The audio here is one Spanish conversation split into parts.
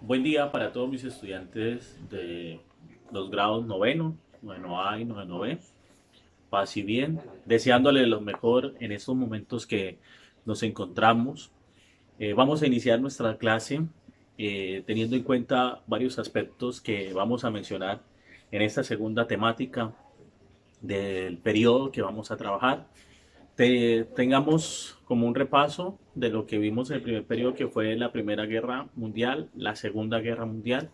Buen día para todos mis estudiantes de los grados noveno A y noveno B. Paz y bien, deseándoles lo mejor en estos momentos que nos encontramos. Vamos a iniciar nuestra clase teniendo en cuenta varios aspectos que vamos a mencionar en esta segunda temática del periodo que vamos a trabajar. Tengamos como un repaso de lo que vimos en el primer periodo, que fue la Primera Guerra Mundial, la Segunda Guerra Mundial,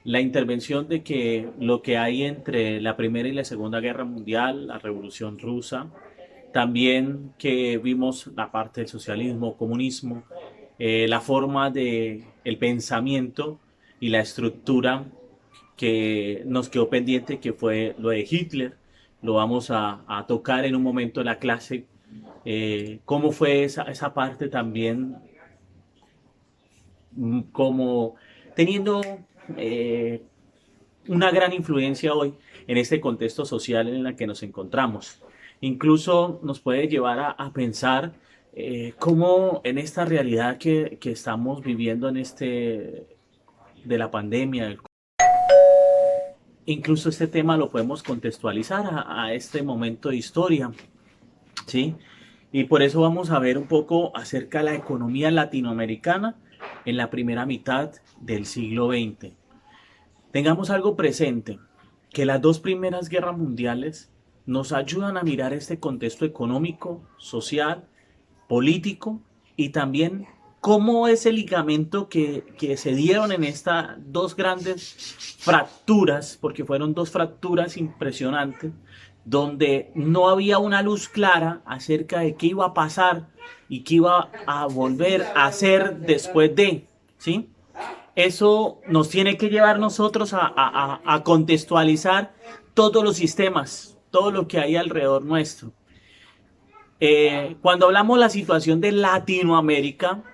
la intervención de que lo que hay entre la Primera y la Segunda Guerra Mundial, la Revolución Rusa, también que vimos la parte del socialismo, comunismo, la forma de el pensamiento y la estructura que nos quedó pendiente, que fue lo de Hitler. Lo vamos a tocar en un momento de la clase. Cómo fue esa parte también, como teniendo eh, una gran influencia hoy en este contexto social en el que nos encontramos. Incluso nos puede llevar a pensar cómo en esta realidad que estamos viviendo en de la pandemia, incluso este tema lo podemos contextualizar a este momento de historia, ¿sí? Y por eso vamos a ver un poco acerca de la economía latinoamericana en la primera mitad del siglo XX. Tengamos algo presente, que las dos primeras guerras mundiales nos ayudan a mirar este contexto económico, social, político y también cómo es el ligamento que se dieron en estas dos grandes fracturas, porque fueron dos fracturas impresionantes, donde no había una luz clara acerca de qué iba a pasar y qué iba a volver a hacer después de, ¿sí? Eso nos tiene que llevar nosotros a contextualizar todos los sistemas, todo lo que hay alrededor nuestro. Cuando hablamos de la situación de Latinoamérica,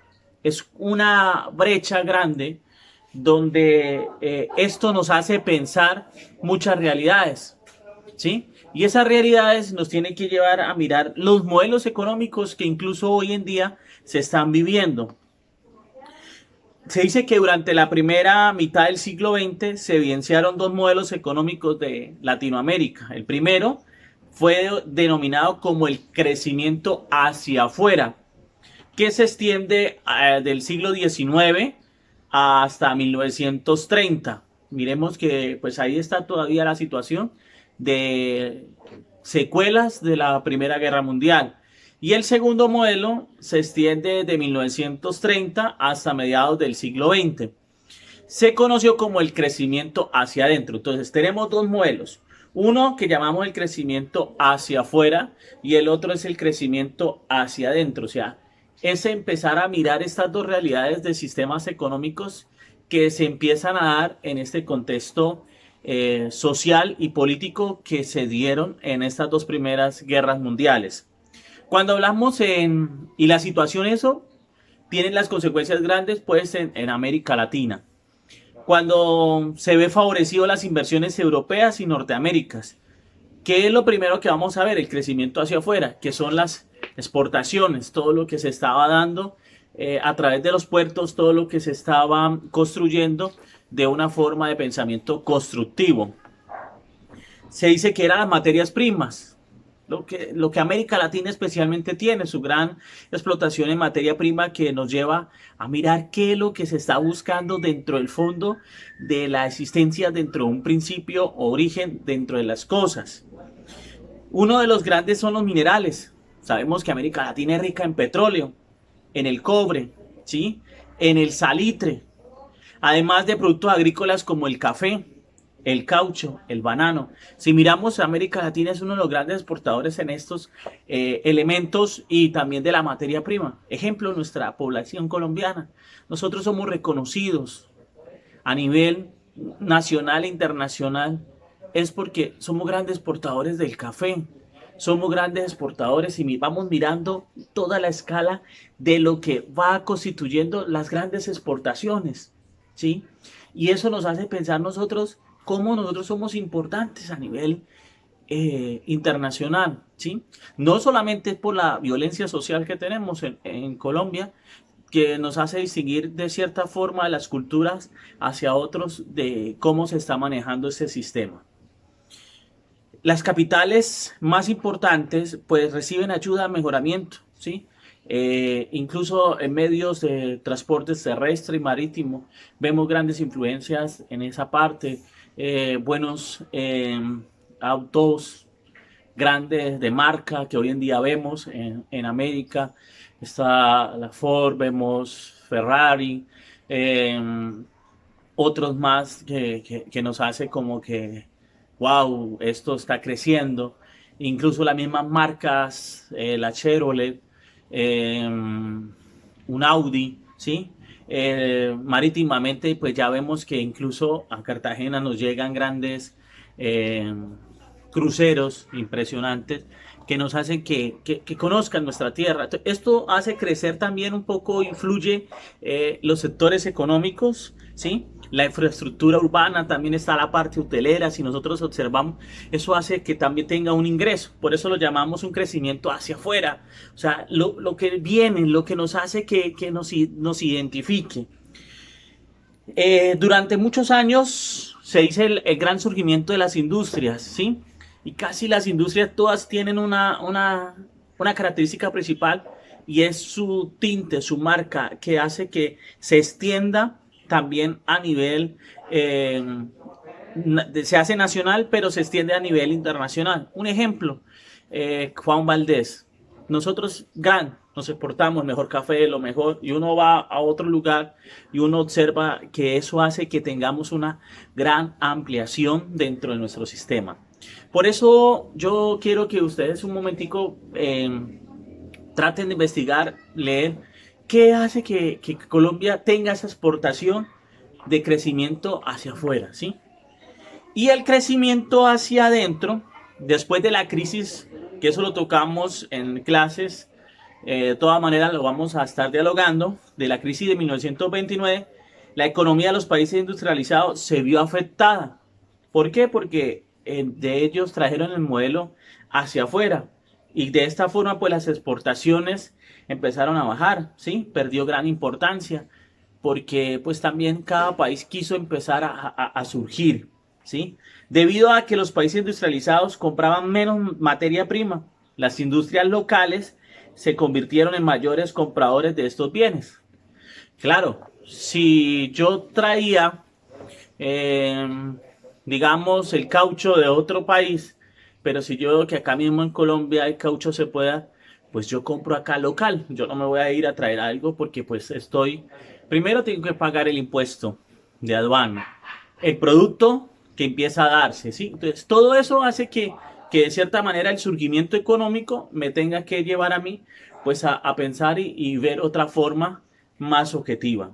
es una brecha grande donde esto nos hace pensar muchas realidades, ¿sí? Y esas realidades nos tienen que llevar a mirar los modelos económicos que incluso hoy en día se están viviendo. Se dice que durante la primera mitad del siglo XX se evidenciaron dos modelos económicos de Latinoamérica. El primero fue denominado como el crecimiento hacia afuera, que se extiende del siglo XIX hasta 1930. Miremos que pues ahí está todavía la situación de secuelas de la Primera Guerra Mundial. Y el segundo modelo se extiende de 1930 hasta mediados del siglo XX. Se conoció como el crecimiento hacia adentro. Entonces tenemos dos modelos. Uno que llamamos el crecimiento hacia afuera y el otro es el crecimiento hacia adentro. O sea, es empezar a mirar estas dos realidades de sistemas económicos que se empiezan a dar en este contexto social y político que se dieron en estas dos primeras guerras mundiales. Cuando hablamos y la situación eso tiene las consecuencias grandes pues en América Latina. Cuando se ve favorecido las inversiones europeas y norteaméricas, ¿qué es lo primero que vamos a ver? El crecimiento hacia afuera, que son las exportaciones, todo lo que se estaba dando a través de los puertos, todo lo que se estaba construyendo de una forma de pensamiento constructivo. Se dice que eran las materias primas, lo que América Latina especialmente tiene, su gran explotación en materia prima que nos lleva a mirar qué es lo que se está buscando dentro del fondo de la existencia, dentro de un principio o origen dentro de las cosas. Uno de los grandes son los minerales. Sabemos que América Latina es rica en petróleo, en el cobre, ¿sí? En el salitre, además de productos agrícolas como el café, el caucho, el banano. Si miramos, América Latina es uno de los grandes exportadores en estos elementos y también de la materia prima. Ejemplo, nuestra población colombiana. Nosotros somos reconocidos a nivel nacional e internacional. Es porque somos grandes exportadores del café. Somos grandes exportadores y vamos mirando toda la escala de lo que va constituyendo las grandes exportaciones, ¿sí? Y eso nos hace pensar nosotros cómo nosotros somos importantes a nivel internacional, ¿sí? No solamente por la violencia social que tenemos en Colombia, que nos hace distinguir de cierta forma las culturas hacia otros de cómo se está manejando este sistema. Las capitales más importantes pues reciben ayuda a mejoramiento, ¿sí? Incluso en medios de transporte terrestre y marítimo vemos grandes influencias en esa parte, buenos autos grandes de marca que hoy en día vemos en América. Está la Ford, vemos Ferrari, eh, otros más que nos hace como que, wow, esto está creciendo. Incluso las mismas marcas, la Chevrolet, un Audi, ¿sí? Marítimamente, pues ya vemos que incluso a Cartagena nos llegan grandes eh, cruceros impresionantes que nos hacen que conozcan nuestra tierra. Esto hace crecer también un poco, influye los sectores económicos, ¿sí? La infraestructura urbana, también está la parte hotelera, si nosotros observamos, eso hace que también tenga un ingreso, por eso lo llamamos un crecimiento hacia afuera, o sea, lo que viene, lo que nos hace que nos identifique. Durante muchos años se dice el gran surgimiento de las industrias, ¿sí? Y casi las industrias todas tienen una característica principal y es su tinte, su marca, que hace que se extienda también a nivel, se hace nacional, pero se extiende a nivel internacional. Un ejemplo, Juan Valdés. Nosotros nos exportamos mejor café, lo mejor, y uno va a otro lugar y uno observa que eso hace que tengamos una gran ampliación dentro de nuestro sistema. Por eso yo quiero que ustedes un momentico traten de investigar, leer qué hace que Colombia tenga esa exportación de crecimiento hacia afuera, ¿sí? Y el crecimiento hacia adentro, después de la crisis, que eso lo tocamos en clases, de todas maneras lo vamos a estar dialogando, de la crisis de 1929, la economía de los países industrializados se vio afectada. ¿Por qué? Porque de ellos trajeron el modelo hacia afuera y de esta forma pues las exportaciones empezaron a bajar, ¿sí? Perdió gran importancia porque pues también cada país quiso empezar a surgir, ¿sí? Debido a que los países industrializados compraban menos materia prima, las industrias locales se convirtieron en mayores compradores de estos bienes. Claro, si yo traía, eh, digamos, el caucho de otro país, pero si yo veo que acá mismo en Colombia el caucho se pueda, pues yo compro acá local. Yo no me voy a ir a traer algo porque pues primero tengo que pagar el impuesto de aduana, el producto que empieza a darse, ¿sí? Entonces todo eso hace que de cierta manera el surgimiento económico me tenga que llevar a mí pues a pensar y ver otra forma más objetiva.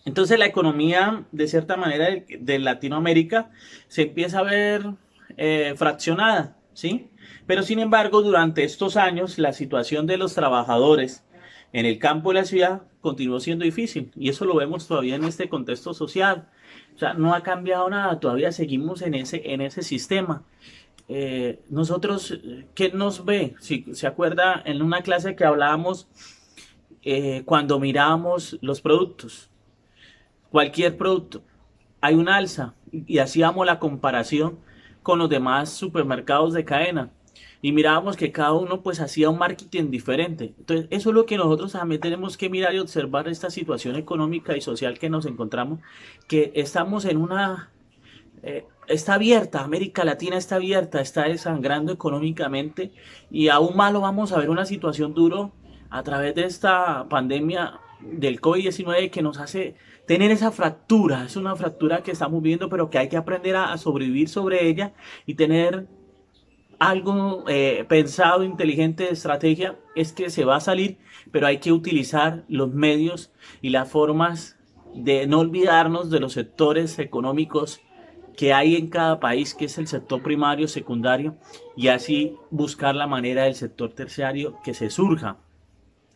Entonces la economía, de cierta manera, de Latinoamérica se empieza a ver fraccionada, ¿sí? Pero sin embargo, durante estos años, la situación de los trabajadores en el campo de la ciudad continuó siendo difícil. Y eso lo vemos todavía en este contexto social. O sea, no ha cambiado nada, todavía seguimos en ese sistema. Nosotros, ¿qué nos ve? Si se acuerda en una clase que hablábamos cuando mirábamos los productos, cualquier producto, hay un alza y hacíamos la comparación con los demás supermercados de cadena y mirábamos que cada uno pues hacía un marketing diferente. Entonces eso es lo que nosotros también tenemos que mirar y observar esta situación económica y social que nos encontramos, que estamos en está abierta, América Latina está abierta, está desangrando económicamente y aún más lo vamos a ver una situación duro a través de esta pandemia del COVID-19 que nos hace tener esa fractura. Es una fractura que estamos viviendo, pero que hay que aprender a sobrevivir sobre ella y tener algo pensado, inteligente de estrategia. Es que se va a salir, pero hay que utilizar los medios y las formas de no olvidarnos de los sectores económicos que hay en cada país, que es el sector primario, secundario, y así buscar la manera del sector terciario que se surja.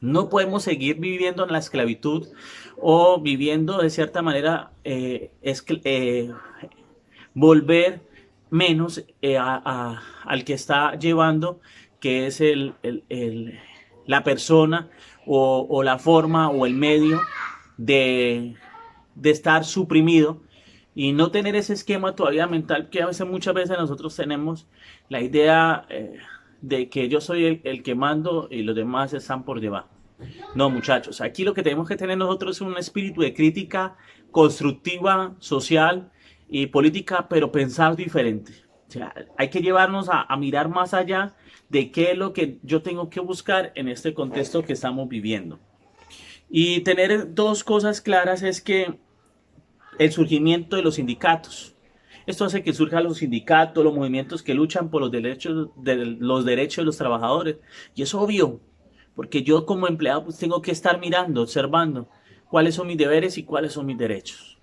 No podemos seguir viviendo en la esclavitud o viviendo de cierta manera, volver menos al que está llevando, que es la persona o la forma o el medio de estar suprimido y no tener ese esquema todavía mental que a veces, muchas veces nosotros tenemos la idea de que yo soy el que mando y los demás están por debajo. No, muchachos, aquí lo que tenemos que tener nosotros es un espíritu de crítica constructiva, social y política, pero pensar diferente. O sea, hay que llevarnos a mirar más allá de qué es lo que yo tengo que buscar en este contexto que estamos viviendo. Y tener dos cosas claras es que el surgimiento de los sindicatos. Esto hace que surjan los sindicatos, los movimientos que luchan por los derechos de los trabajadores. Y es obvio, porque yo como empleado pues tengo que estar mirando, observando cuáles son mis deberes y cuáles son mis derechos.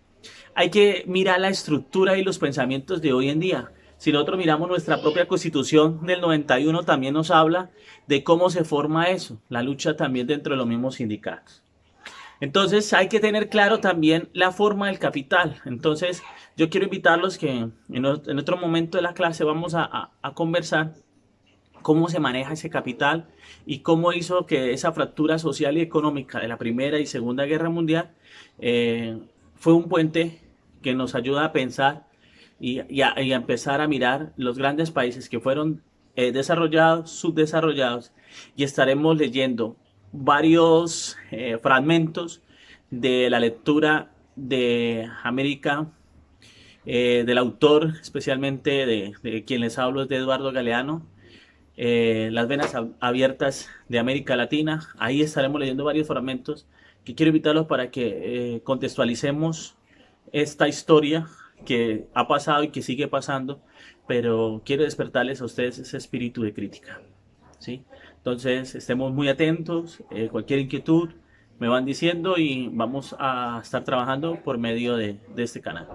Hay que mirar la estructura y los pensamientos de hoy en día. Si nosotros miramos nuestra propia constitución del 91, también nos habla de cómo se forma eso, la lucha también dentro de los mismos sindicatos. Entonces hay que tener claro también la forma del capital. Entonces yo quiero invitarlos que en otro momento de la clase vamos a conversar cómo se maneja ese capital y cómo hizo que esa fractura social y económica de la Primera y Segunda Guerra Mundial fue un puente que nos ayuda a pensar y a empezar a mirar los grandes países que fueron desarrollados, subdesarrollados, y estaremos leyendo varios fragmentos de la lectura de América, del autor, especialmente de quien les hablo, es de Eduardo Galeano, Las venas abiertas de América Latina. Ahí estaremos leyendo varios fragmentos que quiero invitarlos para que contextualicemos esta historia que ha pasado y que sigue pasando, pero quiero despertarles a ustedes ese espíritu de crítica, ¿sí? Entonces, estemos muy atentos, cualquier inquietud me van diciendo y vamos a estar trabajando por medio de este canal.